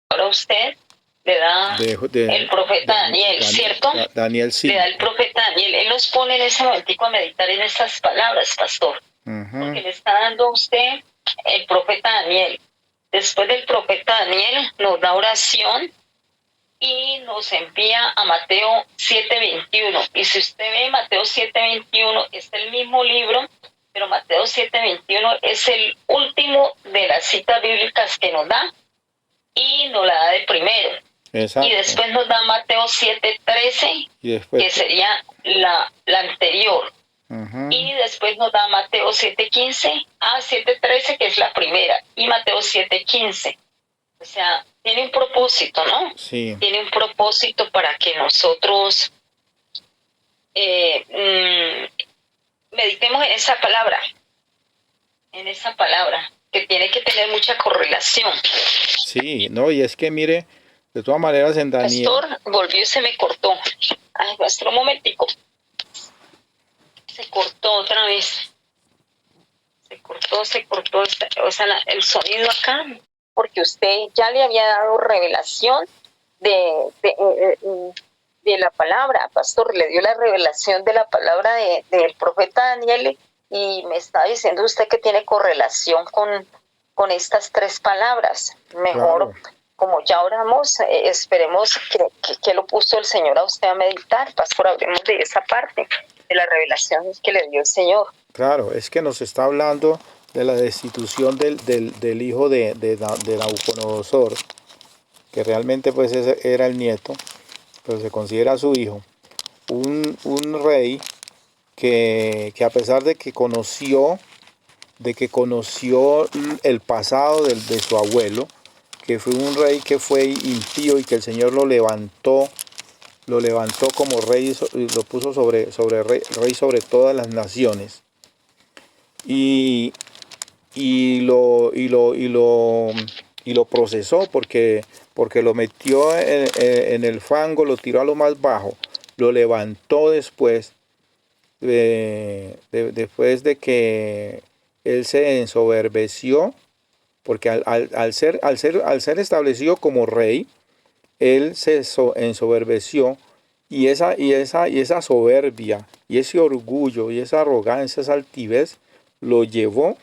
Ahora usted le da el profeta Daniel, ¿cierto? Daniel, sí. Le da el profeta Daniel. Él nos pone en ese momentico a meditar en estas palabras, pastor. Porque le está dando a usted el profeta Daniel. Después del profeta Daniel nos da oración y nos envía a Mateo 7:21. Y si usted ve Mateo 7:21, es el mismo libro, pero Mateo 7:21 es el último de las citas bíblicas que nos da y nos la da de primero. Exacto. Y después nos da Mateo 7:13, que sería la anterior. Y después nos da Mateo 7:15 a 7:13, que es la primera, y Mateo 7:15. O sea, tiene un propósito, ¿no? Sí. Tiene un propósito para que nosotros meditemos en esa palabra, que tiene que tener mucha correlación. Sí, no, y es que mire, de todas maneras en Daniel... Pastor, volvió y se me cortó. Ay, pastor, un momentico. Se cortó otra vez. Se cortó, o sea, el sonido acá, porque usted ya le había dado revelación de la palabra, pastor, le dio la revelación de la palabra del profeta Daniel y me está diciendo usted que tiene correlación con estas tres palabras. Mejor, claro. Como ya oramos, esperemos que lo puso el Señor a usted a meditar, pastor, hablemos de esa parte, de la revelación que le dio el Señor. Claro, es que nos está hablando de la destitución del hijo de Nabucodonosor, que realmente pues era el nieto, pero se considera su hijo, un rey que a pesar de que conoció el pasado de su abuelo, que fue un rey que fue impío y que el Señor lo levantó como rey y lo puso rey sobre todas las naciones. Y lo procesó porque lo metió en el fango, lo tiró a lo más bajo, lo levantó después de que él se ensoberbeció, porque al ser establecido como rey, él se ensoberbeció, y esa soberbia y ese orgullo y esa arrogancia, esa altivez lo llevó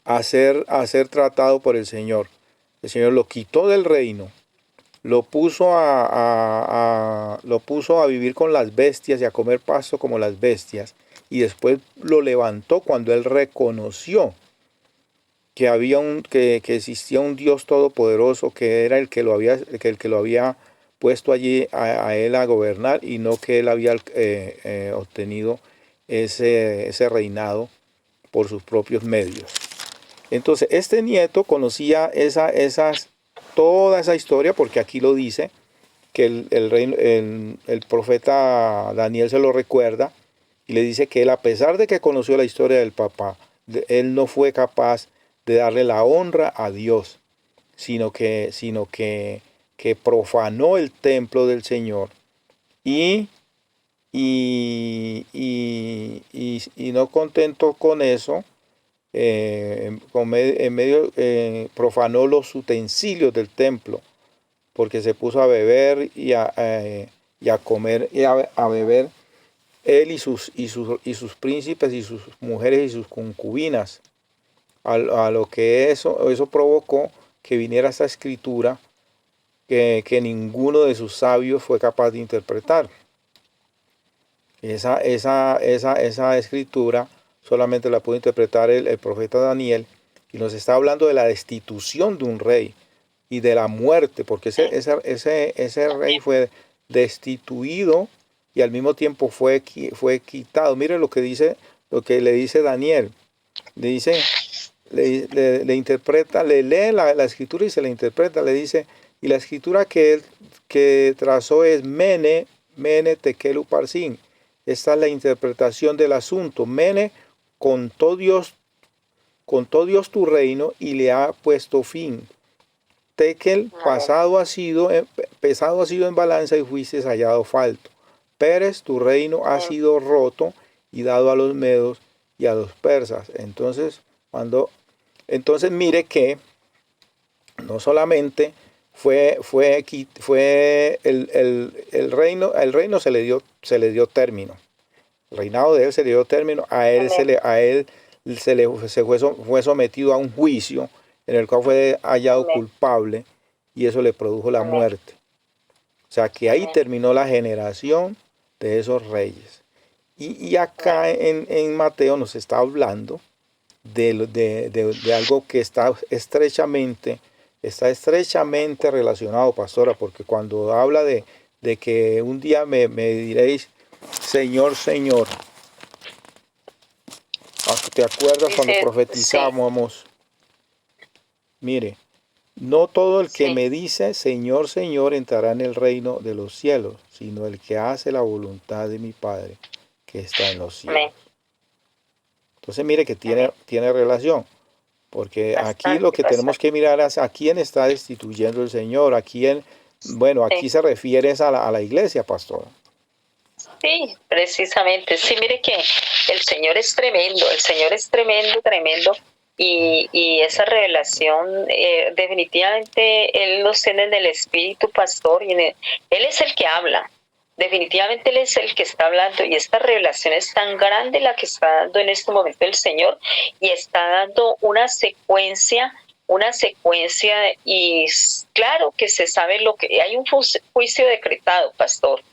a ser tratado por el Señor. El Señor lo quitó del reino, lo puso a vivir con las bestias y a comer pasto como las bestias, y después lo levantó cuando él reconoció que existía un Dios todopoderoso, que era el que lo había puesto allí a él a gobernar, y no que él había obtenido ese reinado por sus propios medios. Entonces, este nieto conocía toda esa historia, porque aquí lo dice, que el profeta Daniel se lo recuerda, y le dice que él, a pesar de que conoció la historia del papá, él no fue capaz de darle la honra a Dios, sino que profanó el templo del Señor, y no contento con eso, profanó los utensilios del templo, porque se puso a beber y a comer y a beber él y sus príncipes y sus mujeres y sus concubinas, a lo que eso provocó que viniera esta escritura que ninguno de sus sabios fue capaz de interpretar. Esa escritura solamente la pudo interpretar el profeta Daniel, y nos está hablando de la destitución de un rey y de la muerte, porque ese rey fue destituido y al mismo tiempo fue quitado. Mire lo que le dice Daniel. Le dice, le interpreta, le lee la escritura y se la interpreta. Le dice, y la escritura que trazó es Mene, Tekel Uparsin. Esta es la interpretación del asunto. Mene contó Dios tu reino y le ha puesto fin. Tekel, pesado ha sido en balanza y fuiste hallado falto. Pérez, tu reino ha sido roto y dado a los medos y a los persas. Entonces mire que no solamente el reino se le dio término. El reinado de él se le dio término, fue sometido a un juicio en el cual fue hallado culpable y eso le produjo la muerte. O sea que ahí terminó la generación de esos reyes. Y acá en Mateo nos está hablando de algo que está estrechamente relacionado, pastora, porque cuando habla de que un día me diréis, Señor, Señor, ¿te acuerdas cuando profetizamos? Mire, no todo el que me dice, Señor, Señor, entrará en el reino de los cielos, sino el que hace la voluntad de mi Padre que está en los cielos. Entonces mire que tiene relación, porque aquí lo que tenemos que mirar es a quién está destituyendo el Señor, aquí se refiere a la iglesia, pastor. Sí, precisamente. Sí, mire que el Señor es tremendo, tremendo. Y esa revelación, definitivamente Él nos tiene en el Espíritu, pastor, y Él es el que habla. Definitivamente Él es el que está hablando, y esta revelación es tan grande la que está dando en este momento el Señor, y está dando una secuencia, y claro que se sabe hay un juicio decretado, pastor.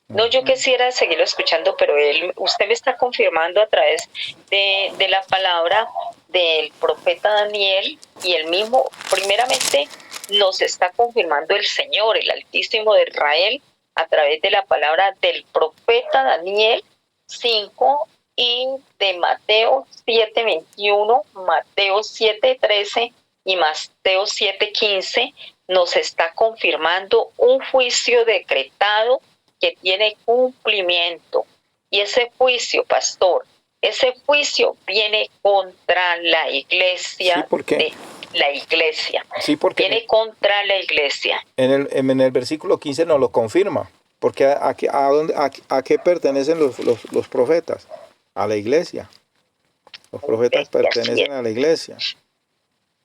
No, yo quisiera seguirlo escuchando, pero usted me está confirmando a través de la palabra del profeta Daniel, y él mismo, primeramente, nos está confirmando el Señor, el Altísimo de Israel, a través de la palabra del profeta Daniel 5 y de Mateo 7:21, Mateo 7:13 y Mateo 7:15, nos está confirmando un juicio decretado que tiene cumplimiento. Y ese juicio, pastor, ese juicio viene contra la iglesia. Sí, ¿por qué? La iglesia. Sí, porque viene contra la iglesia. En el versículo 15 nos lo confirma. Porque ¿a qué pertenecen los profetas? A la iglesia. Los profetas pertenecen a la iglesia.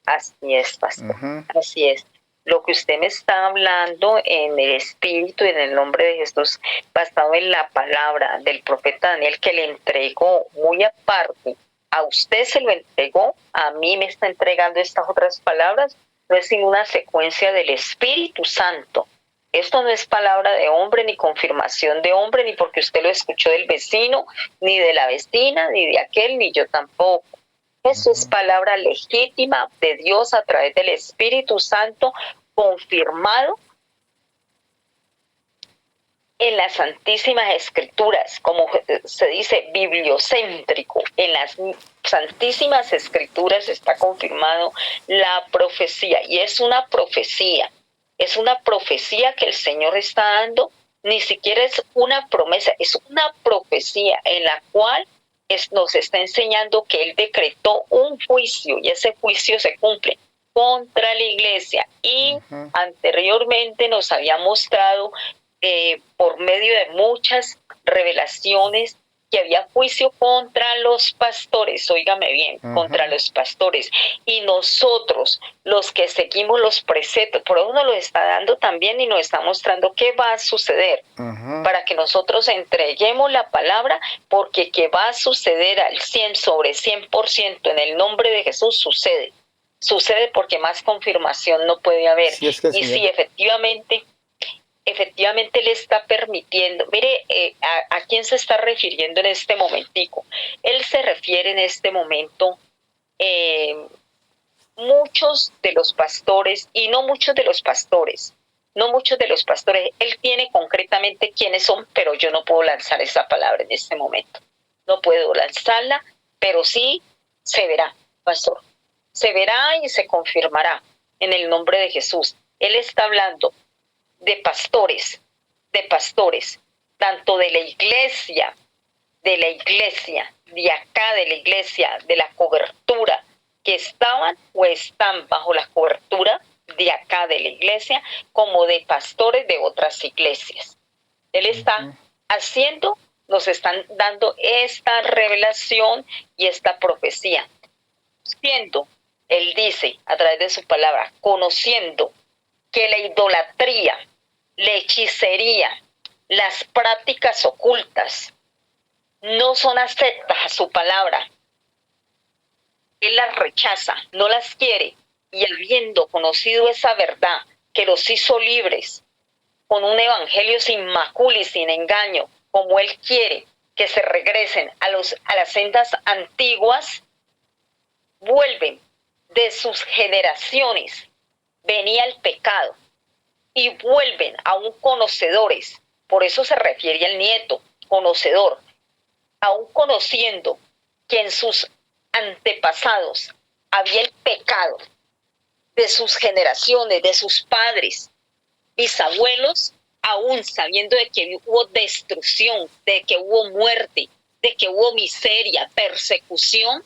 Así es, pastor. Así es. Lo que usted me está hablando en el Espíritu y en el nombre de Jesús, basado en la palabra del profeta Daniel, que le entregó muy aparte, a usted se lo entregó, a mí me está entregando estas otras palabras, no es ninguna secuencia del Espíritu Santo. Esto no es palabra de hombre, ni confirmación de hombre, ni porque usted lo escuchó del vecino, ni de la vecina, ni de aquel, ni yo tampoco. Eso es palabra legítima de Dios a través del Espíritu Santo, confirmado en las Santísimas Escrituras, como se dice, bibliocéntrico. En las Santísimas Escrituras está confirmado la profecía, y es una profecía que el Señor está dando. Ni siquiera es una promesa, es una profecía en la cual nos está enseñando que Él decretó un juicio, y ese juicio se cumple contra la iglesia. Y anteriormente nos había mostrado por medio de muchas revelaciones que había juicio contra los pastores, óigame bien, contra los pastores. Y nosotros, los que seguimos los preceptos, por eso nos lo está dando también y nos está mostrando qué va a suceder, para que nosotros entreguemos la palabra, porque que va a suceder al 100 sobre 100% en el nombre de Jesús sucede. Sucede porque más confirmación no puede haber. Sí, es que y sí, efectivamente le está permitiendo. Mire, ¿a quién se está refiriendo en este momentico? Él se refiere en este momento muchos de los pastores, y no muchos de los pastores. Él tiene concretamente quiénes son, pero yo no puedo lanzar esa palabra en este momento. No puedo lanzarla, pero sí se verá, pastor. Se verá y se confirmará en el nombre de Jesús. Él está hablando de pastores, tanto de la iglesia, de acá de la iglesia, de la cobertura, que estaban o están bajo la cobertura de acá de la iglesia, como de pastores de otras iglesias. Él está nos están dando esta revelación y esta profecía. Él dice a través de su palabra, conociendo que la idolatría, la hechicería, las prácticas ocultas no son aceptas a su palabra. Él las rechaza, no las quiere, y habiendo conocido esa verdad que los hizo libres, con un evangelio sin macula y sin engaño, como Él quiere que se regresen a las sendas antiguas, vuelven de sus generaciones, venía el pecado, y vuelven aún conocedores. Por eso se refiere al nieto, conocedor, aún conociendo que en sus antepasados había el pecado de sus generaciones, de sus padres, bisabuelos, aún sabiendo de que hubo destrucción, de que hubo muerte, de que hubo miseria, persecución,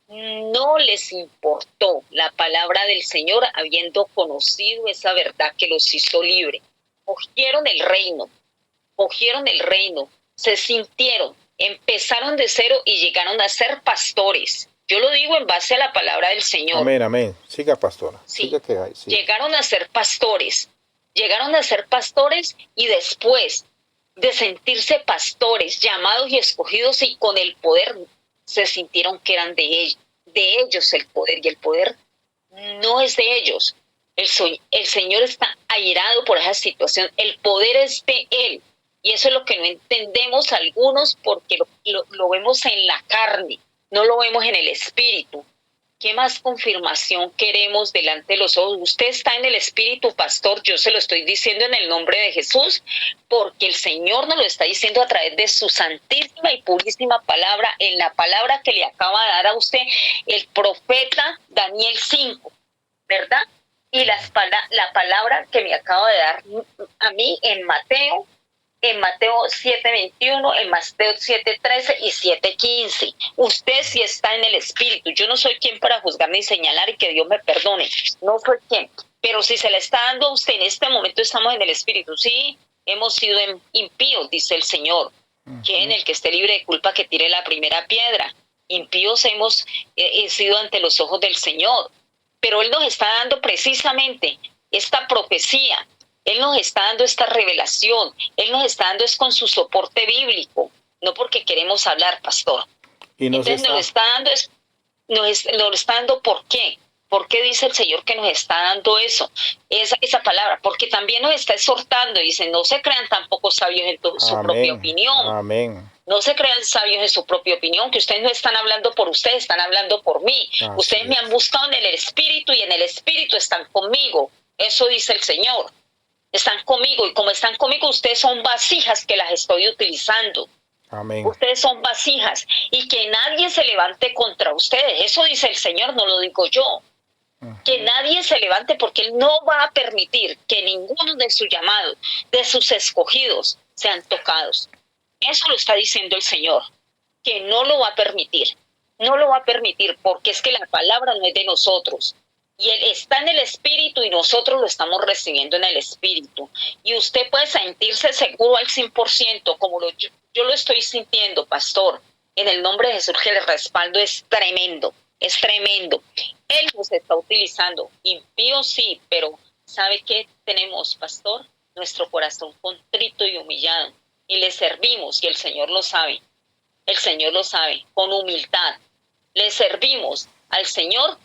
no les importó la palabra del Señor, habiendo conocido esa verdad que los hizo libre. Cogieron el reino, se sintieron, empezaron de cero y llegaron a ser pastores. Yo lo digo en base a la palabra del Señor. Amén, amén. Siga, pastora. Sí. Siga que hay. Sí. Llegaron a ser pastores y después de sentirse pastores, llamados y escogidos y con el poder, se sintieron que eran de ellos el poder, y el poder no es de ellos. El Señor está airado por esa situación, el poder es de Él, y eso es lo que no entendemos algunos, porque lo vemos en la carne, no lo vemos en el espíritu. ¿Qué más confirmación queremos delante de los ojos? Usted está en el Espíritu, pastor, yo se lo estoy diciendo en el nombre de Jesús, porque el Señor nos lo está diciendo a través de su santísima y purísima palabra, en la palabra que le acaba de dar a usted el profeta Daniel 5, ¿verdad? Y la palabra que me acaba de dar a mí en Mateo 7:21, en Mateo 7:13 y 7:15. Usted sí está en el Espíritu. Yo no soy quien para juzgar ni señalar, y que Dios me perdone. No soy quien. Pero si se le está dando a usted en este momento, estamos en el Espíritu. Sí, hemos sido impíos, dice el Señor. ¿Quién? El que esté libre de culpa, que tire la primera piedra. Impíos hemos sido ante los ojos del Señor. Pero Él nos está dando precisamente esta profecía. Él nos está dando esta revelación, Él nos está dando es con su soporte bíblico, no porque queremos hablar, pastor. Y entonces nos lo está dando, nos lo está dando ¿por qué? ¿Por qué dice el Señor que nos está dando eso? Esa palabra, porque también nos está exhortando, dice, no se crean tampoco sabios en su propia opinión. Amén. No se crean sabios en su propia opinión, que ustedes no están hablando por ustedes, están hablando por mí. Ustedes me han buscado en el Espíritu y en el Espíritu están conmigo. Eso dice el Señor. Están conmigo, y como están conmigo, ustedes son vasijas que las estoy utilizando. Amén. Ustedes son vasijas, y que nadie se levante contra ustedes. Eso dice el Señor, no lo digo yo. Que nadie se levante, porque Él no va a permitir que ninguno de sus llamados, de sus escogidos, sean tocados. Eso lo está diciendo el Señor, que no lo va a permitir. No lo va a permitir, porque es que la palabra no es de nosotros. Y Él está en el Espíritu y nosotros lo estamos recibiendo en el Espíritu. Y usted puede sentirse seguro al 100%, como yo lo estoy sintiendo, pastor. En el nombre de Jesús, que el respaldo es tremendo, es tremendo. Él nos está utilizando. Impío sí, pero ¿sabe qué tenemos, pastor? Nuestro corazón contrito y humillado. Y le servimos, y el Señor lo sabe. El Señor lo sabe, con humildad. Le servimos al Señor,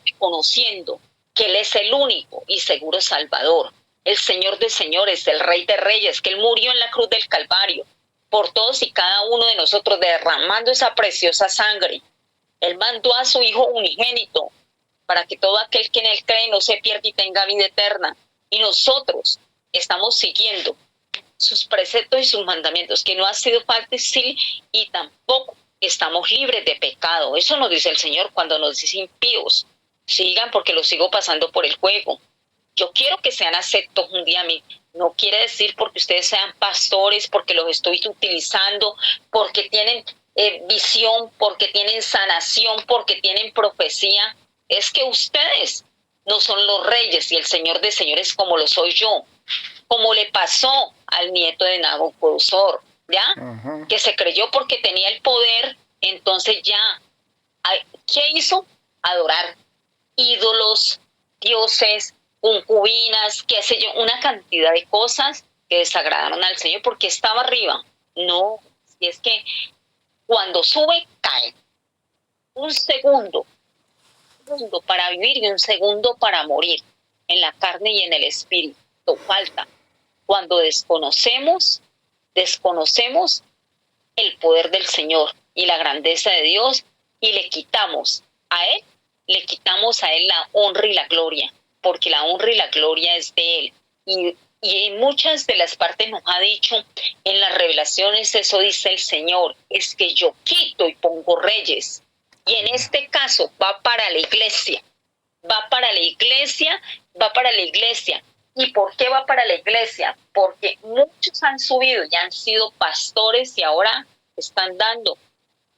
reconociendo que Él es el único y seguro Salvador, el Señor de señores, el Rey de reyes, que Él murió en la cruz del Calvario por todos y cada uno de nosotros, derramando esa preciosa sangre. Él mandó a su Hijo unigénito para que todo aquel que en Él cree no se pierda y tenga vida eterna. Y nosotros estamos siguiendo sus preceptos y sus mandamientos, que no ha sido fácil, y tampoco estamos libres de pecado. Eso nos dice el Señor cuando nos dice impíos. Sigan, porque los sigo pasando por el juego. Yo quiero que sean aceptos un día a mí. No quiere decir porque ustedes sean pastores, porque los estoy utilizando, porque tienen visión, porque tienen sanación, porque tienen profecía. Es que ustedes no son los reyes y el Señor de señores como lo soy yo. Como le pasó al nieto de Nabucodonosor, ¿ya? Que se creyó porque tenía el poder, entonces ya, ¿qué hizo? Adorar ídolos, dioses, concubinas, qué sé yo, una cantidad de cosas que desagradaron al Señor porque estaba arriba. No, si es que cuando sube, cae. Un segundo para vivir y un segundo para morir, en la carne y en el espíritu. Falta. Cuando desconocemos el poder del Señor y la grandeza de Dios y le quitamos a Él la honra y la gloria, porque la honra y la gloria es de Él. Y en muchas de las partes nos ha dicho en las revelaciones, eso dice el Señor, es que yo quito y pongo reyes. Y en este caso va para la iglesia. ¿Y por qué va para la iglesia? Porque muchos han subido y han sido pastores y ahora están dando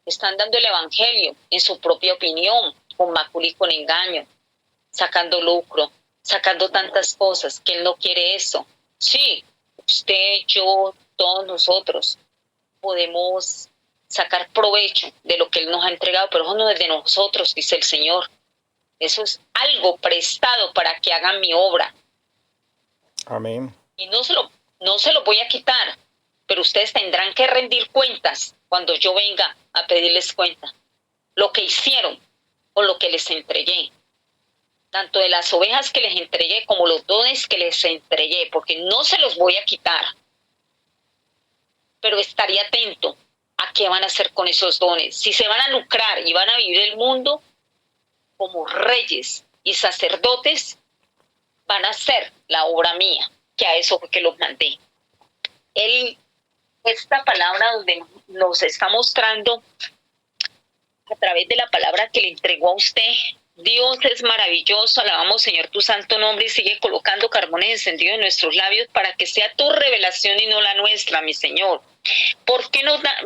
el evangelio en su propia opinión, con macul y con engaño, sacando lucro, sacando tantas cosas, que él no quiere eso. Sí, usted, yo, todos nosotros podemos sacar provecho de lo que él nos ha entregado, pero eso no es de nosotros, dice el Señor. Eso es algo prestado para que hagan mi obra. Amén. Y no se lo voy a quitar, pero ustedes tendrán que rendir cuentas cuando yo venga a pedirles cuenta. Lo que hicieron o lo que les entregué. Tanto de las ovejas que les entregué como los dones que les entregué, porque no se los voy a quitar. Pero estaría atento a qué van a hacer con esos dones. Si se van a lucrar y van a vivir el mundo como reyes y sacerdotes, van a hacer la obra mía, que a eso fue que los mandé. Esta palabra donde nos está mostrando a través de la palabra que le entregó a usted, Dios es maravilloso, alabamos Señor tu santo nombre, y sigue colocando carbones encendidos en nuestros labios para que sea tu revelación y no la nuestra, mi Señor. ¿Por qué nos da,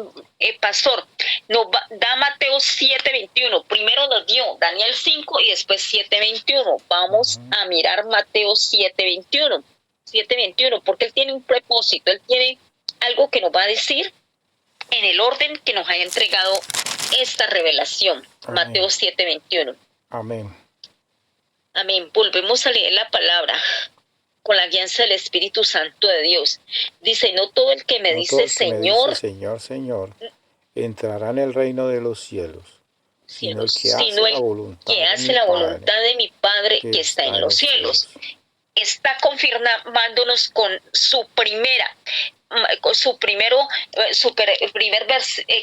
pastor? Da Mateo 7:21. Primero nos dio Daniel 5 y después 7:21. Vamos a mirar Mateo 7:21. 7:21, porque él tiene un propósito, él tiene algo que nos va a decir en el orden que nos haya entregado esta revelación. Amén. Mateo 7:21. Amén. Amén. Volvemos a leer la palabra con la guianza del Espíritu Santo de Dios. Dice, no todo el que me dice Señor, Señor, entrará en el reino de los cielos, sino el que hace la voluntad de mi Padre que está en los cielos. Está confirmándonos con su primer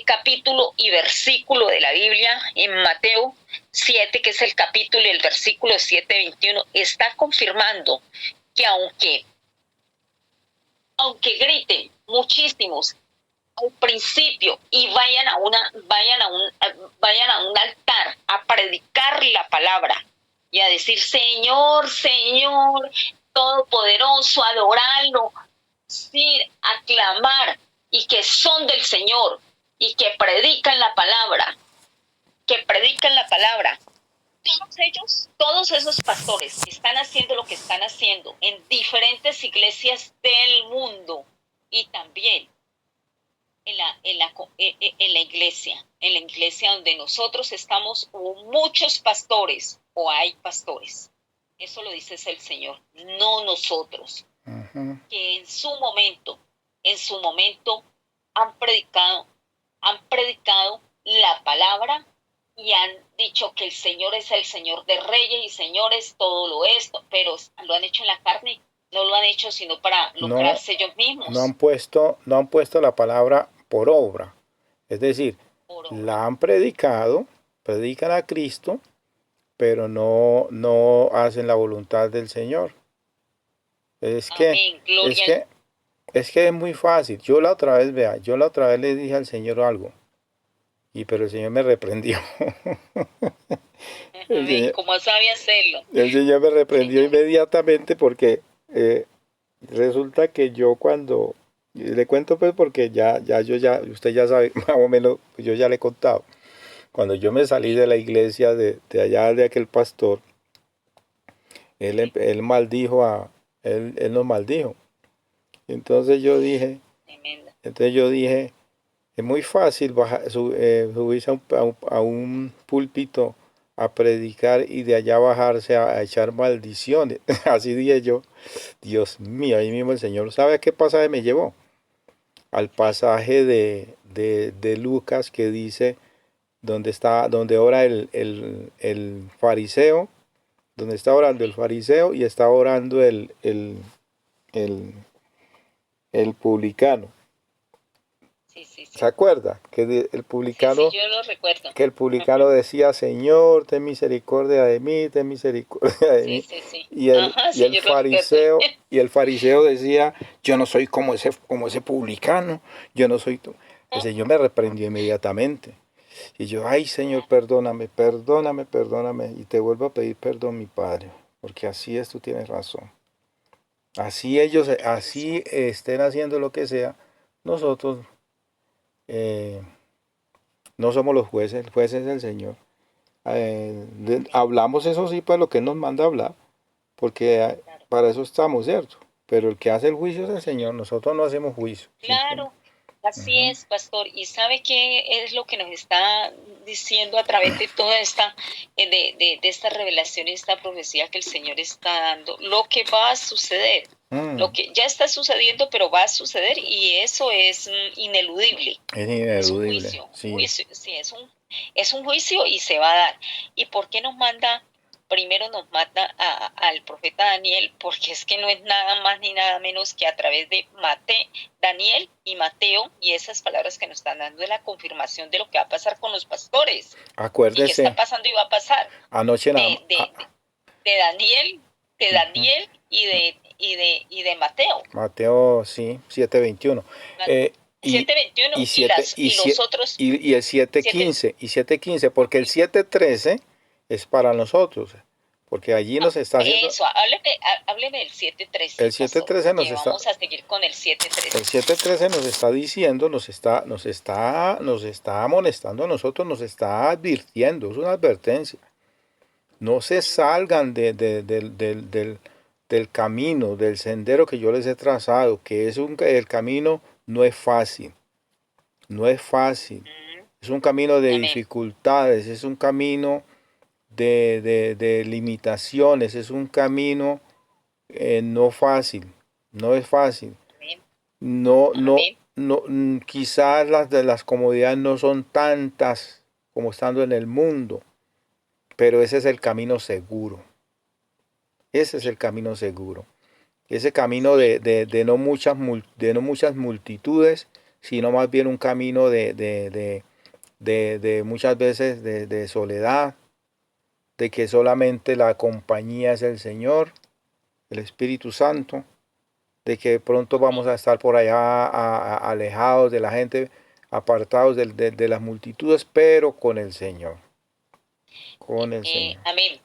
capítulo y versículo de la Biblia en Mateo 7, que es el capítulo y el versículo 7:21, está confirmando que aunque griten muchísimos al principio y vayan a un altar a predicar la palabra y a decir Señor, Señor, Todopoderoso, adorarlo, sí, aclamar, y que son del Señor y que predican la palabra, todos esos pastores que están haciendo lo que están haciendo en diferentes iglesias del mundo y también en la iglesia donde nosotros estamos, hubo muchos pastores o hay pastores. Eso lo dice el Señor, no nosotros. Uh-huh. Que en su momento han predicado la palabra y han dicho que el Señor es el Señor de reyes y señores, todo lo esto, pero lo han hecho en la carne, no lo han hecho sino para lucrarse ellos mismos. No han puesto la palabra por obra, es decir, la han predicado, predican a Cristo, pero no hacen la voluntad del Señor. Es que es muy fácil. Yo la otra vez le dije al Señor algo, pero el Señor me reprendió. ¿Cómo sabe hacerlo? El Señor me reprendió inmediatamente porque resulta que yo cuando, le cuento pues porque usted ya sabe más o menos, yo ya le he contado. Cuando yo me salí de la iglesia de allá de aquel pastor, él nos maldijo. Entonces yo dije, es muy fácil subirse a un púlpito a predicar y de allá bajarse a echar maldiciones. Así dije yo, Dios mío, ahí mismo el Señor. ¿Sabe a qué pasaje me llevó? Al pasaje de Lucas que dice, donde ora el fariseo, donde está orando el fariseo y está orando el, el publicano. Sí, sí, sí. ¿Se acuerda? Que el publicano, Sí, yo lo recuerdo. que el publicano decía, Señor, ten misericordia de mí, ten misericordia de Sí, mí. sí, sí. Y Ajá, sí, yo lo recuerdo. el fariseo decía, yo no soy como ese publicano, yo no soy tú. El Señor me reprendió inmediatamente. Y yo, ay Señor, perdóname, perdóname, perdóname. Y te vuelvo a pedir perdón, mi Padre, porque así es, tú tienes razón. Así ellos, así estén haciendo lo que sea, nosotros eh, no somos los jueces, el juez es el Señor. Hablamos eso sí, pues lo que Él nos manda a hablar, porque para eso estamos, ¿cierto? Pero el que hace el juicio es el Señor, nosotros no hacemos juicio. Claro, así Ujú. es, pastor. ¿Y sabe qué es lo que nos está diciendo a través de toda esta, de esta revelación y esta profecía que el Señor está dando? Lo que va a suceder, lo que ya está sucediendo, pero va a suceder y eso es ineludible. Es Es ineludible, un sí. juicio, sí, es un juicio y se va a dar. ¿Y por qué nos manda? Primero nos manda al profeta Daniel, porque es que no es nada más ni nada menos que a través de Daniel y Mateo, y esas palabras que nos están dando de la confirmación de lo que va a pasar con los pastores, y que está Acuérdese, pasando y va a pasar, anoche de, de, de Daniel, de Mateo. Mateo, sí, 7:21. Y, 7:21 y, 7, y los otros y el siete 7. quince y 7:15 porque el 7:13 es para nosotros, porque allí nos está haciendo, Eso, hábleme del 7:13, el siete pastor, trece nos porque está, vamos a seguir con el el 7:13. 7:13 nos está diciendo, nos está amonestando a nosotros, nos está advirtiendo, es una advertencia. No se salgan del camino, del sendero que yo les he trazado, que el camino no es fácil, no es fácil. Es un camino de Amén. dificultades, es un camino de limitaciones, es un camino no fácil, no es fácil. Amén. No, no, Amén. no, quizás las de las comodidades no son tantas como estando en el mundo, pero ese es el camino seguro. Ese es el camino seguro. Ese camino Sí. de no muchas multitudes, sino más bien un camino de muchas veces de soledad, de que solamente la compañía es el Señor, el Espíritu Santo, de que pronto vamos a estar por allá alejados de la gente, apartados de las multitudes, pero con el Señor, con el Señor. Amén.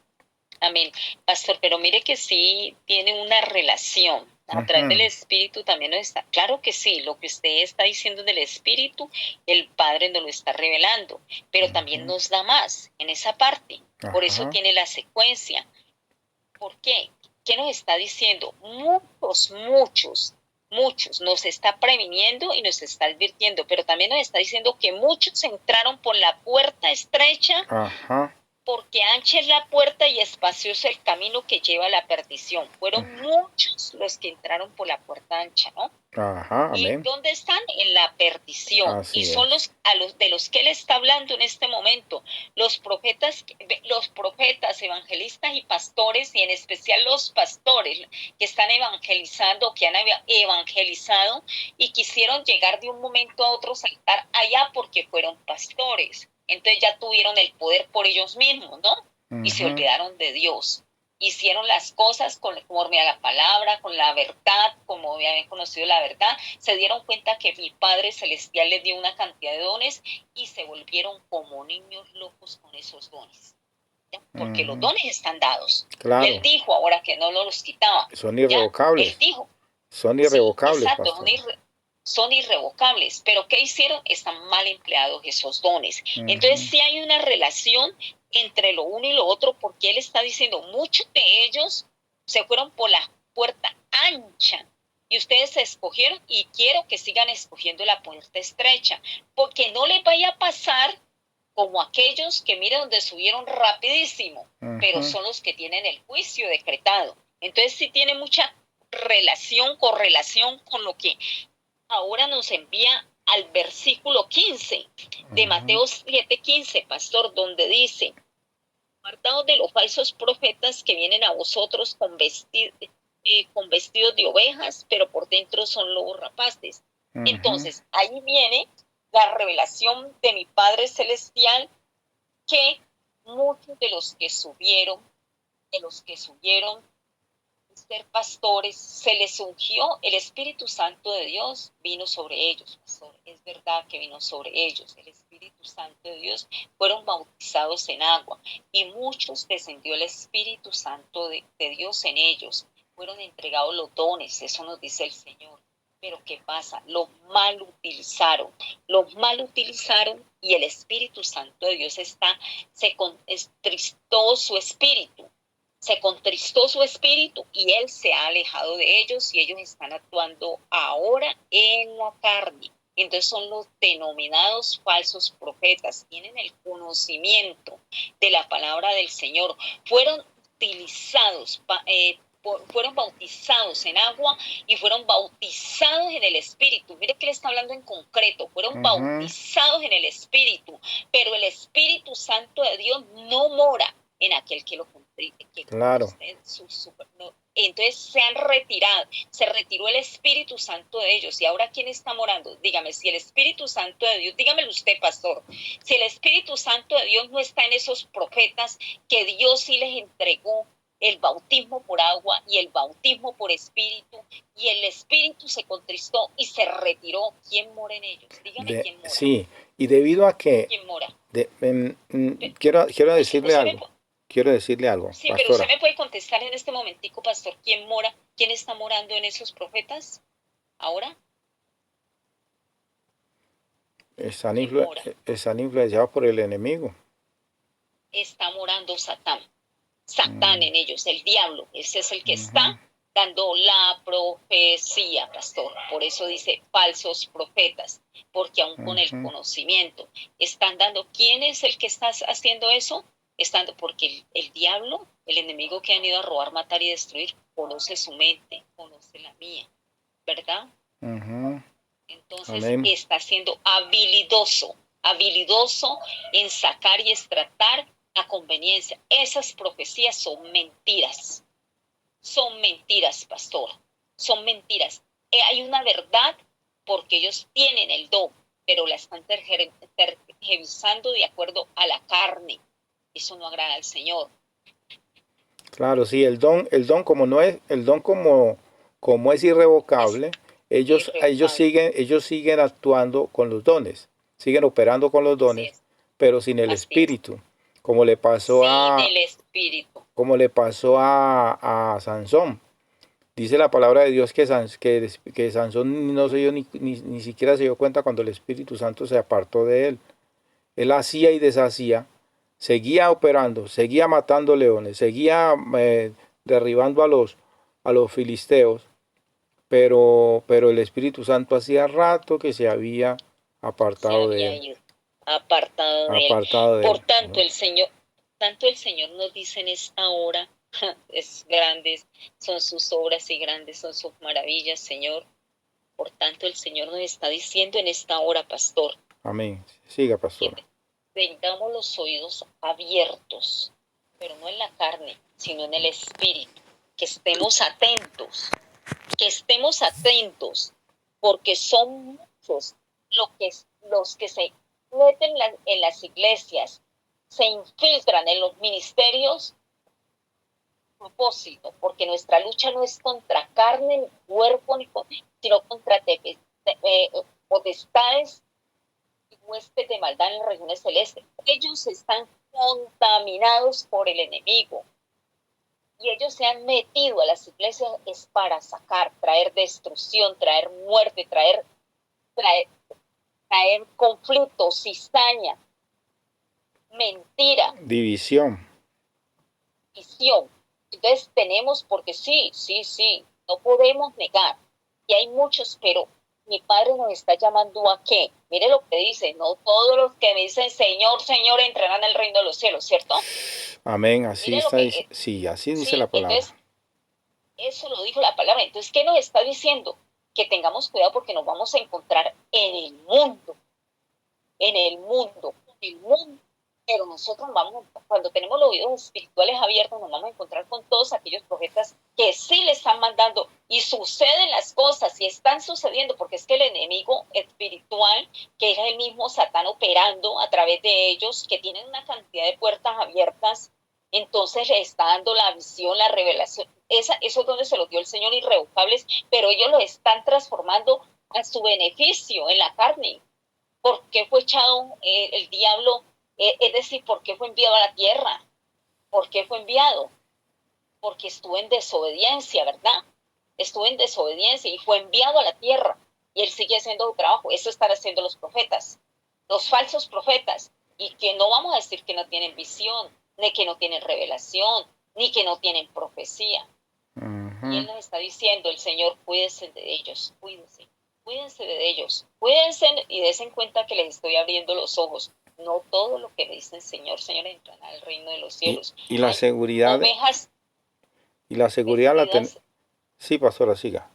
Amén. Pastor, pero mire que sí tiene una relación. A través del Ujú. Espíritu también nos está. Claro que sí, lo que usted está diciendo del Espíritu, el Padre nos lo está revelando, pero también nos da más en esa parte. Por eso Ajá. tiene la secuencia. ¿Por qué? ¿Qué nos está diciendo? Muchos nos está previniendo y nos está advirtiendo, pero también nos está diciendo que muchos entraron por la puerta estrecha, Ajá. porque ancha es la puerta y espacioso el camino que lleva a la perdición. Fueron muchos los que entraron por la puerta ancha, ¿no? Ajá. ¿Y Amén. dónde están? En la perdición. Y Así son es. los de los que él está hablando en este momento. Los profetas, evangelistas y pastores, y en especial los pastores que están evangelizando, que han evangelizado y quisieron llegar de un momento a otro, saltar allá porque fueron pastores. Entonces ya tuvieron el poder por ellos mismos, ¿no? Y se Ujú. olvidaron de Dios. Hicieron las cosas conforme a la palabra, con la verdad, como habían conocido la verdad, se dieron cuenta que mi Padre Celestial les dio una cantidad de dones y se volvieron como niños locos con esos dones, ¿ya? Porque los Ujú. dones están dados. Y él Claro, dijo ahora que no los quitaba, son ¿ya? Él irrevocables. dijo, Son sí, irrevocables, exacto, pastor. son irrevocables, pero ¿qué hicieron? Están mal empleados esos dones. Entonces Ujú. sí hay una relación entre lo uno y lo otro, porque él está diciendo, muchos de ellos se fueron por la puerta ancha y ustedes escogieron, y quiero que sigan escogiendo la puerta estrecha, porque no les vaya a pasar como aquellos que mira donde subieron rapidísimo, pero son los que tienen el juicio decretado. Entonces sí tiene mucha correlación con lo que ahora nos envía al versículo 15 de Mateo 7:15, pastor, donde dice: apartaos de los falsos profetas que vienen a vosotros con vestidos de ovejas, pero por dentro son lobos rapaces. Entonces, ahí viene la revelación de mi Padre Celestial, que muchos de los que subieron ser pastores, se les ungió el Espíritu Santo de Dios, vino sobre ellos, pastor. Es verdad que vino sobre ellos el Espíritu Santo de Dios, fueron bautizados en agua y muchos descendió el Espíritu Santo de Dios en ellos, fueron entregados los dones, eso nos dice el Señor. Pero ¿qué pasa? Los mal utilizaron y el Espíritu Santo de Dios se contristó su espíritu. Se contristó su espíritu y él se ha alejado de ellos y ellos están actuando ahora en la carne. Entonces son los denominados falsos profetas, tienen el conocimiento de la palabra del Señor, fueron bautizados en agua y fueron bautizados en el Espíritu. Mire que le está hablando en concreto, fueron bautizados en el Espíritu, pero el Espíritu Santo de Dios no mora en aquel que lo cumple. Claro. Entonces se retiró el Espíritu Santo de ellos. ¿Y ahora quién está morando? Dígame, si el Espíritu Santo de Dios, dígamelo usted, pastor, si el Espíritu Santo de Dios no está en esos profetas que Dios sí les entregó el bautismo por agua y el bautismo por espíritu, y el espíritu se contristó y se retiró, ¿quién mora en ellos? Dígame quién mora. Sí, y debido a que... ¿Quién mora? Quiero decirle algo. Quiero decirle algo, sí, pastora. Pero usted me puede contestar en este momentico, pastor, ¿quién mora? ¿Quién está morando en esos profetas ahora? Están influenciados por el enemigo. Está morando Satán en ellos, el diablo. Ese es el que está dando la profecía, pastor. Por eso dice falsos profetas, porque aún con el conocimiento están dando. ¿Quién es el que está haciendo eso? Porque el diablo, el enemigo que han ido a robar, matar y destruir, conoce su mente, conoce la mía, ¿verdad? Entonces está siendo habilidoso en sacar y extractar a conveniencia. Esas profecías son mentiras, pastor, son mentiras. Hay una verdad porque ellos tienen el don, pero la están tergiversando de acuerdo a la carne. Eso no agrada al Señor. Claro, sí, el don como no es, el don como es irrevocable, ellos siguen actuando con los dones, siguen operando con los dones, pero sin el espíritu, como le pasó a Sansón. Dice la palabra de Dios que Sansón no se dio ni siquiera se dio cuenta cuando el Espíritu Santo se apartó de él. Él hacía y deshacía, seguía operando, seguía matando leones, seguía derribando a los filisteos, pero el Espíritu Santo hacía rato que se había apartado de él. Por tanto, el Señor nos dice en esta hora, es grandes son sus obras y grandes son sus maravillas, Señor. Por tanto, el Señor nos está diciendo en esta hora, pastor. Amén. Siga, pastor. Que tengamos los oídos abiertos, pero no en la carne, sino en el espíritu. Que estemos atentos, porque son muchos los que se meten en las iglesias, se infiltran en los ministerios, propósito, porque nuestra lucha no es contra carne, ni cuerpo, sino contra potestades y huestes de maldad en las regiones celestes. Ellos están contaminados por el enemigo y ellos se han metido a las iglesias es para traer destrucción, traer muerte, traer conflictos, cizaña, mentira, división. Entonces tenemos, porque sí, no podemos negar que hay muchos, pero mi Padre nos está llamando ¿a qué? Mire lo que dice, no todos los que me dicen Señor, Señor entrarán al reino de los cielos, ¿cierto? Amén, así Mire está, lo que, sí, así dice la sí, palabra. entonces, eso lo dijo la palabra. Entonces, ¿qué nos está diciendo? Que tengamos cuidado porque nos vamos a encontrar en el mundo, pero nosotros vamos, cuando tenemos los oídos espirituales abiertos, nos vamos a encontrar con todos aquellos profetas que sí le están mandando y suceden las cosas y están sucediendo, porque es que el enemigo espiritual, que es el mismo Satán operando a través de ellos, que tienen una cantidad de puertas abiertas, entonces le está dando la visión, la revelación. Eso es donde se los dio el Señor irrevocables, pero ellos lo están transformando a su beneficio en la carne. ¿Por qué fue echado el diablo? Es decir, ¿por qué fue enviado a la tierra? ¿Por qué fue enviado? Porque estuvo en desobediencia, ¿verdad? Estuvo en desobediencia y fue enviado a la tierra. Y él sigue haciendo su trabajo. Eso están haciendo los profetas, los falsos profetas. Y que no vamos a decir que no tienen visión, ni que no tienen revelación, ni que no tienen profecía. Y él nos está diciendo, el Señor, cuídense de ellos, cuídense de ellos, cuídense y dense cuenta que les estoy abriendo los ojos. No todo lo que me dicen Señor, Señor, entrará al reino de los cielos. Y la seguridad. Ovejas. Y la seguridad la tenemos. Sí, pastora, siga.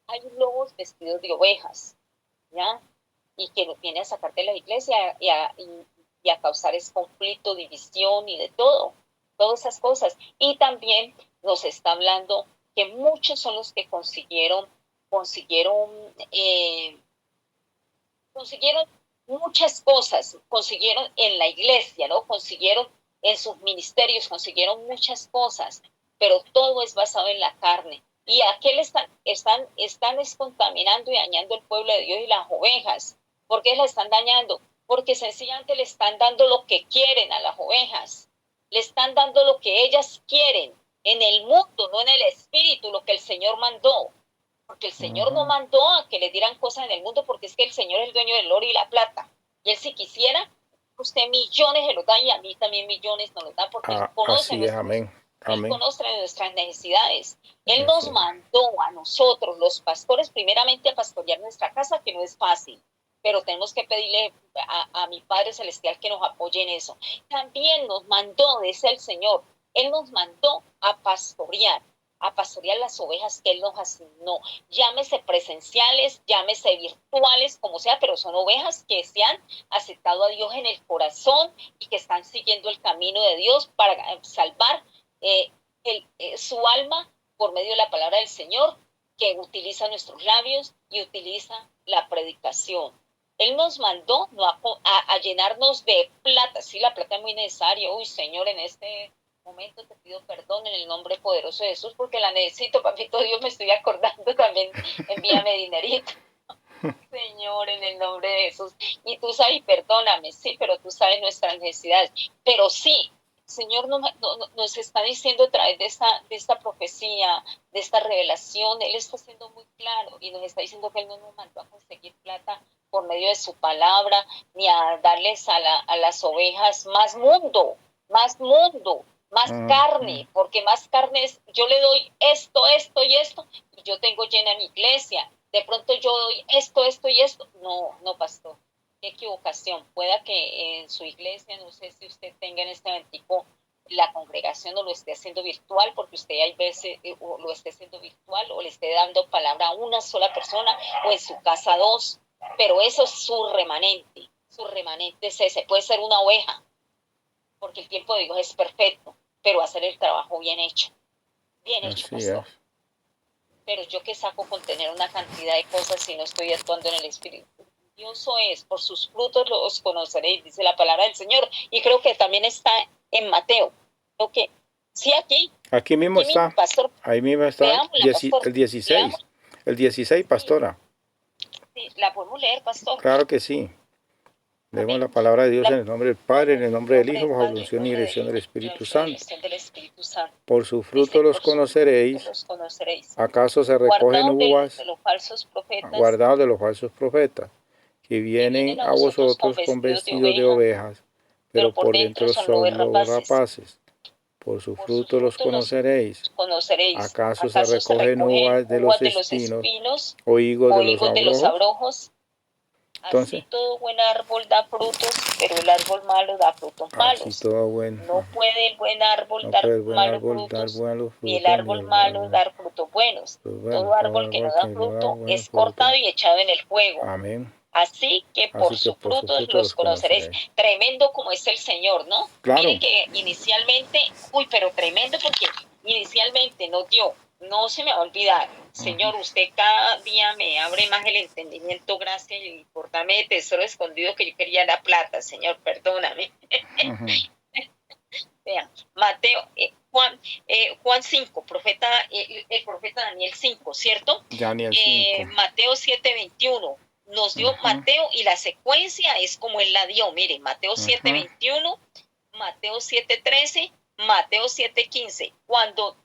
Hay lobos vestidos de ovejas, ¿ya? Y que los viene a sacar de la iglesia y a causar ese conflicto, división y de todo, todas esas cosas. Y también nos está hablando que muchos son los que consiguieron muchas cosas, consiguieron en la iglesia, ¿no? Consiguieron en sus ministerios, consiguieron muchas cosas, pero todo es basado en la carne. ¿Y a qué le están descontaminando y dañando el pueblo de Dios y las ovejas? ¿Por qué la están dañando? Porque sencillamente le están dando lo que quieren a las ovejas. Le están dando lo que ellas quieren en el mundo, no en el espíritu, lo que el Señor mandó. Porque el Señor no mandó a que le dieran cosas en el mundo, porque es que el Señor es el dueño del oro y la plata. Y Él si quisiera, usted millones se los da y a mí también millones nos los da, porque Él conoce Él conoce nuestras necesidades. Él nos mandó a nosotros, los pastores, primeramente a pastorear nuestra casa, que no es fácil, pero tenemos que pedirle a mi Padre Celestial que nos apoye en eso. También nos mandó, dice el Señor, Él nos mandó a pastorear las ovejas que Él nos asignó, llámese presenciales, llámese virtuales, como sea, pero son ovejas que se han aceptado a Dios en el corazón y que están siguiendo el camino de Dios para salvar su alma por medio de la palabra del Señor, que utiliza nuestros labios y utiliza la predicación. Él nos mandó a llenarnos de plata. Sí, la plata es muy necesaria. Uy, Señor, en este momento te pido perdón en el nombre poderoso de Jesús, porque la necesito, papito Dios, me estoy acordando también, envíame dinerito. Señor, en el nombre de Jesús. Y tú sabes, perdóname, sí, pero tú sabes nuestras necesidades. Pero sí, Señor nos está diciendo a través de esta profecía, de esta revelación, Él está siendo muy claro y nos está diciendo que Él no nos mandó a conseguir plata por medio de su palabra, ni a darles a las ovejas más mundo, más carne, porque más carne es, yo le doy esto y esto, y yo tengo llena mi iglesia. De pronto yo doy esto y esto. No, pastor. Qué equivocación. Pueda que en su iglesia, no sé si usted tenga en este momento la congregación o lo esté haciendo virtual, porque usted hay veces lo esté haciendo virtual o le esté dando palabra a una sola persona o en su casa dos, pero eso es su remanente es ese. Puede ser una oveja, porque el tiempo de Dios es perfecto, pero hacer el trabajo bien hecho, pastor. Pero yo que saco con tener una cantidad de cosas si no estoy actuando en el Espíritu. Dios es, por sus frutos los conoceréis, dice la palabra del Señor. Y creo que también está en Mateo. ¿Okay? Sí, aquí. Aquí mismo está. Pastor. Ahí mismo está. El 16. Leámosla. El 16, pastora. Sí, ¿la podemos leer, pastor? Claro que sí. Leemos la palabra de Dios en el nombre del Padre, en el nombre del Hijo, bajo la unción y dirección del Espíritu Santo. Por su fruto los conoceréis. ¿Acaso se recogen uvas? Guardaos de los falsos profetas, que vienen a vosotros con vestidos de ovejas, pero por dentro son lobos rapaces. Por su por su fruto los fruto los conoceréis. conoceréis. ¿Acaso se ¿Acaso se recogen recogen uvas de los uvas de los espinos espinos o higos o de los higos de los abrojos? abrojos? Entonces, Así todo buen árbol da frutos, pero el árbol malo da frutos así malos. todo bueno. No puede el buen árbol No dar puede el buen malos árbol dar frutos, buenos ni el frutos, ni árbol el malo mal. dar frutos buenos. Pues bueno, Todo todo árbol que no árbol da que no da fruto buen es fruto. cortado y echado en el fuego. Amén. Así que por Así que sus por su frutos fruto los los conoceréis. conoceréis. Tremendo como es el Señor, ¿no? Claro. Miren que inicialmente, pero tremendo porque inicialmente nos dio, no se me va a olvidar, Señor, usted cada día me abre más el entendimiento, gracias, y por darme de tesoro escondido que yo quería la plata, Señor, perdóname. Vean, Mateo, Juan 5, el profeta Daniel 5, ¿cierto? Daniel 5. Mateo 7:21 nos dio Mateo y la secuencia es como él la dio. Miren, Mateo 7:21, Mateo 7:13, Mateo 7:15. Cuando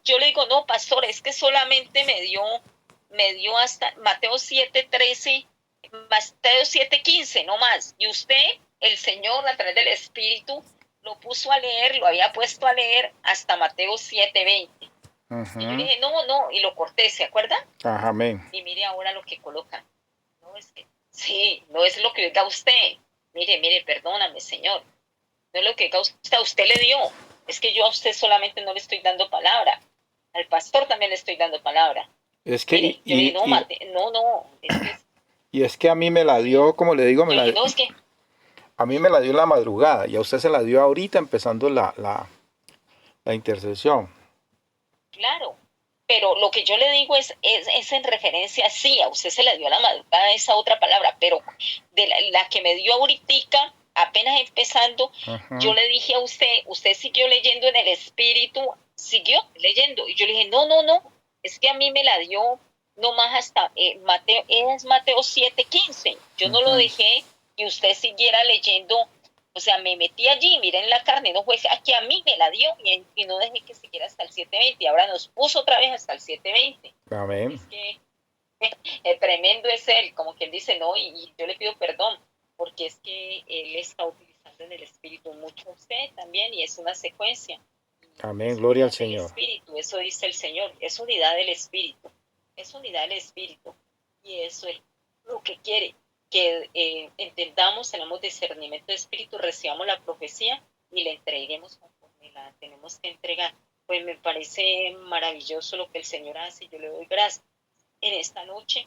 yo le digo, no, pastor, es que solamente me dio hasta Mateo 7:13, Mateo 7:15, no más. Y usted, el Señor, a través del Espíritu, lo puso a leer, lo había puesto a leer hasta Mateo 7:20. Y yo le dije, no, y lo corté, ¿se acuerda? Ajá, amén. Y mire ahora lo que colocan. No es que, sí, no es lo que diga usted. Mire, perdóname, Señor. No es lo que diga usted, a usted le dio. Es que yo a usted solamente no le estoy dando palabra. Al pastor también le estoy dando palabra. Es que, mire, yo le dije, no, es que... Y es que a mí me la dio, como le digo, yo le dije, no, es que... a mí me la dio en la madrugada y a usted se la dio ahorita empezando la intercesión. Claro, pero lo que yo le digo es en referencia, sí, a usted se le dio a la madrugada esa otra palabra, pero de la que me dio ahorita, apenas empezando, yo le dije a usted siguió leyendo en el Espíritu, siguió leyendo, y yo le dije, no, es que a mí me la dio nomás hasta Mateo 7:15, yo no lo dejé y usted siguiera leyendo. O sea, me metí allí, miren la carne, no fue que a mí me la dio y no dejé que siguiera hasta el 7:20. Ahora nos puso otra vez hasta el 7:20. Amén. Es que tremendo es él, como quien dice, no, y yo le pido perdón, porque es que él está utilizando en el Espíritu mucho a usted también, y es una secuencia. Amén, gloria al Señor. Espíritu, eso dice el Señor, es unidad del Espíritu, y eso es lo que quiere, que entendamos, tenemos discernimiento de espíritu, recibamos la profecía y la entreguemos conforme la tenemos que entregar. Pues me parece maravilloso lo que el Señor hace y yo le doy gracias en esta noche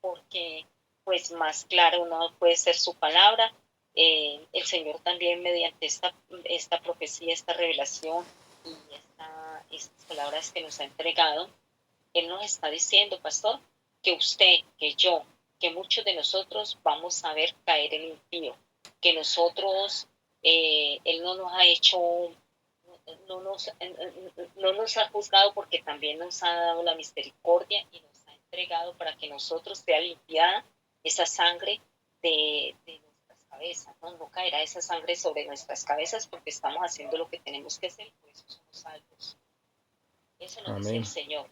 porque pues más claro no puede ser su palabra. El Señor también mediante esta profecía, esta revelación y estas palabras que nos ha entregado, Él nos está diciendo, pastor, que usted, que yo, que muchos de nosotros vamos a ver caer el impío, que nosotros, Él no nos ha hecho, no nos ha juzgado porque también nos ha dado la misericordia y nos ha entregado para que nosotros sea limpiada esa sangre de nuestras cabezas, no caerá esa sangre sobre nuestras cabezas porque estamos haciendo lo que tenemos que hacer, por eso somos salvos. Eso nos dice el Señor.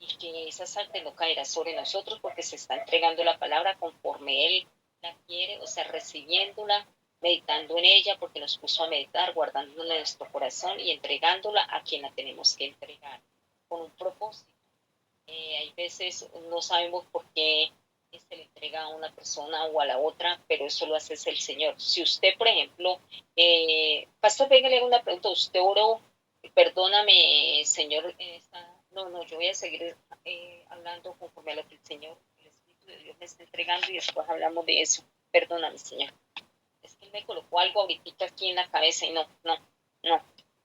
Y que esa sangre no caerá sobre nosotros porque se está entregando la palabra conforme Él la quiere, o sea, recibiéndola, meditando en ella, porque nos puso a meditar, guardándola en nuestro corazón y entregándola a quien la tenemos que entregar, con un propósito. Hay veces no sabemos por qué se le entrega a una persona o a la otra, pero eso lo hace el Señor. Si usted, por ejemplo, pastor, venga, le hago una pregunta, usted oró, perdóname, Señor, no, yo voy a seguir hablando conforme a lo que el Señor, el Espíritu de Dios me está entregando y después hablamos de eso. Perdóname, Señor. Es que Él me colocó algo ahorita aquí en la cabeza y no.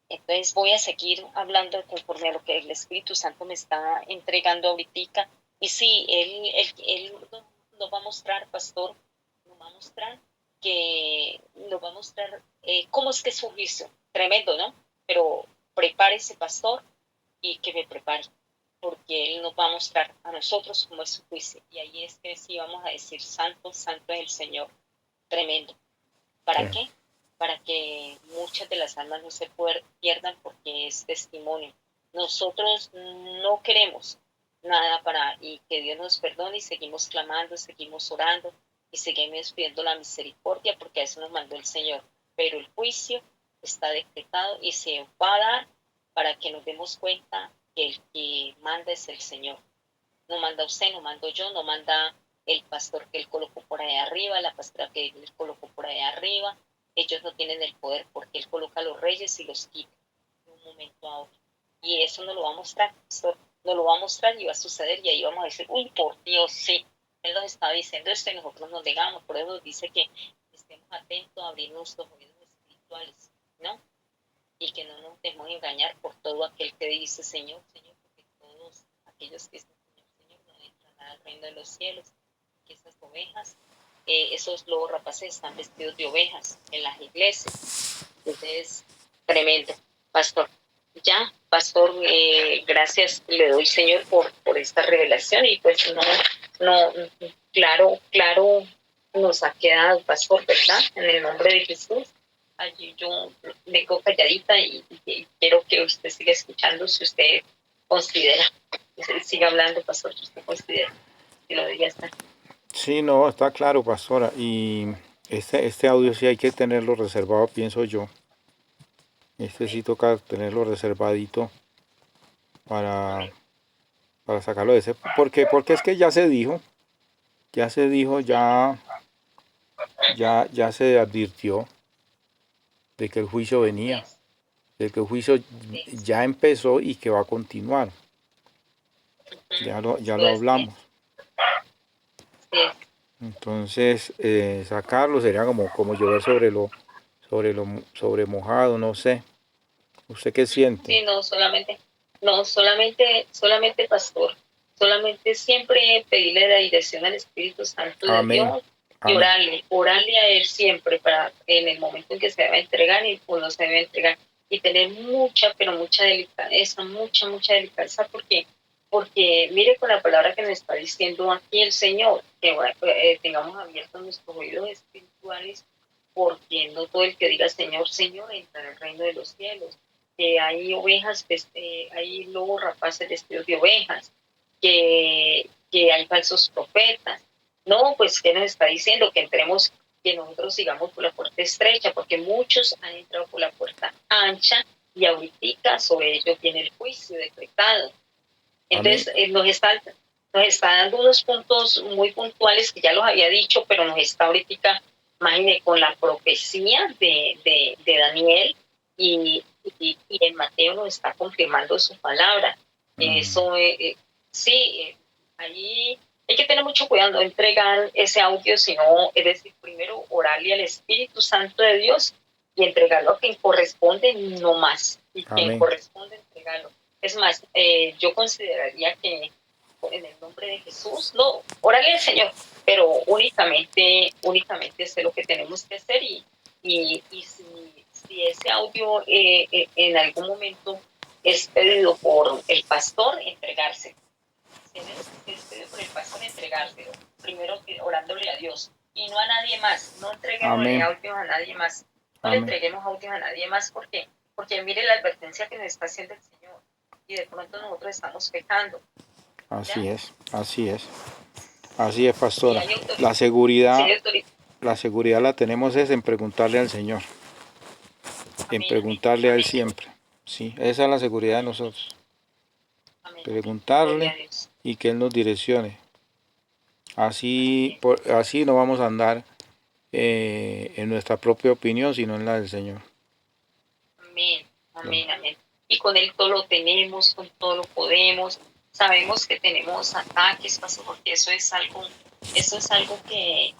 Entonces voy a seguir hablando conforme a lo que el Espíritu Santo me está entregando ahorita. Y sí, Él nos va a mostrar, pastor, nos va a mostrar cómo es que es su juicio. Tremendo, ¿no? Pero prepárese, pastor, y que me prepare, porque Él nos va a mostrar a nosotros cómo es su juicio. Y ahí es que sí vamos a decir, santo, santo es el Señor. Tremendo. ¿Para qué? Para que muchas de las almas no se pierdan porque es testimonio. Nosotros no queremos nada y que Dios nos perdone y seguimos clamando, seguimos orando y seguimos pidiendo la misericordia porque a eso nos mandó el Señor. Pero el juicio está decretado y se va a dar para que nos demos cuenta que el que manda es el Señor. No manda usted, no mando yo, no manda el pastor que él colocó por allá arriba, la pastora que él colocó por allá arriba. Ellos no tienen el poder porque él coloca a los reyes y los quita de un momento a otro. Y eso nos lo va a mostrar, pastor. Nos lo va a mostrar y va a suceder y ahí vamos a decir, uy, por Dios, sí. Él nos está diciendo esto y nosotros nos negamos. Por eso nos dice que estemos atentos a abrir nuestros oídos espirituales, ¿no? Y que no nos dejemos engañar por todo aquel que dice Señor, Señor, porque todos aquellos que dicen Señor, Señor, no entran al reino de los cielos. Que esas ovejas, esos lobos rapaces están vestidos de ovejas en las iglesias. Entonces, tremendo, pastor. Ya, pastor, gracias le doy, Señor, por esta revelación y pues claro, nos ha quedado, pastor, ¿verdad? En el nombre de Jesús. Allí yo me quedo calladita y quiero que usted siga escuchando si usted considera, siga hablando, pastor, si usted considera, si lo diga está. Sí, no, está claro, pastora. Y este audio sí hay que tenerlo reservado, pienso yo. Sí toca tenerlo reservadito para, para sacarlo de ese. Porque es que ya se dijo, ya se advirtió de que el juicio venía, de que el juicio ya empezó y que va a continuar. Ya lo hablamos. Entonces, sacarlo sería como llover sobre mojado, no sé. ¿Usted qué siente? Sí, solamente pastor, solamente siempre pedirle la dirección al Espíritu Santo de Dios y orarle a Él siempre para en el momento en que se debe entregar y cuando se debe entregar y tener mucha, pero mucha delicadeza, mucha delicadeza porque mire con la palabra que nos está diciendo aquí el Señor, que tengamos abiertos nuestros oídos espirituales porque no todo el que diga Señor, Señor entra en el reino de los cielos. Que hay ovejas, hay lobos rapaces vestidos de ovejas, que hay falsos profetas. No, pues, ¿qué nos está diciendo? Que entremos, que nosotros sigamos por la puerta estrecha, porque muchos han entrado por la puerta ancha y ahorita sobre ellos viene el juicio decretado. Entonces, nos está dando unos puntos muy puntuales que ya los había dicho, pero nos está ahorita, imagínate, con la profecía de Daniel y en Mateo nos está confirmando su palabra. Eso, sí, ahí hay que tener mucho cuidado, no entregar ese audio, sino, es decir, primero orarle al Espíritu Santo de Dios y entregarlo a quien corresponde, no más. Y quien corresponde, entregarlo. Es más, yo consideraría que en el nombre de Jesús, no, órale al Señor, pero únicamente es lo que tenemos que hacer y si ese audio en algún momento es pedido por el pastor, entregarse. Si es pedido por el pastor, entregárselo. Primero orándole a Dios y no a nadie más. No entreguemos audios a nadie más. No le entreguemos audios a nadie más porque mire la advertencia que nos está haciendo el Señor y de pronto nosotros estamos pecando. Así es, pastora. La seguridad la tenemos es en preguntarle al Señor, en preguntarle a Él siempre. Sí, esa es la seguridad de nosotros. Preguntarle y que Él nos direccione. Así no vamos a andar en nuestra propia opinión, sino en la del Señor. Amén. Y con Él todo lo tenemos, con todo lo podemos. Sabemos que tenemos ataques, pastor, porque eso es algo que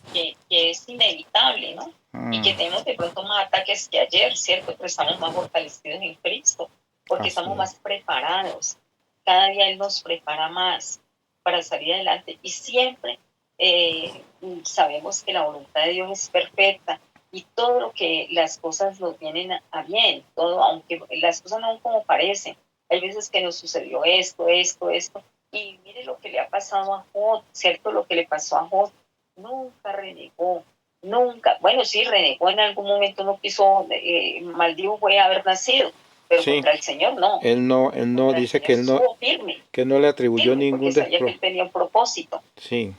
es inevitable, ¿no? Y que tenemos de pronto más ataques que ayer, ¿cierto? Pero estamos más fortalecidos en Cristo, porque estamos más preparados. Cada día Él nos prepara más para salir adelante. Y siempre sabemos que la voluntad de Dios es perfecta y todo lo que las cosas nos vienen a bien, todo, aunque las cosas no son como parecen. Hay veces que nos sucedió esto, y mire lo que le ha pasado a Job, ¿cierto? Lo que le pasó a Job, nunca renegó, bueno, sí, renegó en algún momento, no quiso, maldijo fue haber nacido, pero contra el Señor no. Él no dice que él no le atribuyó ningún sabía que él tenía un propósito. Sí.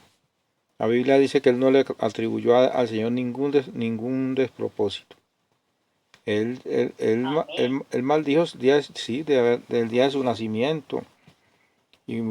La Biblia dice que él no le atribuyó al Señor ningún despropósito. Él maldijo del día de su nacimiento. Y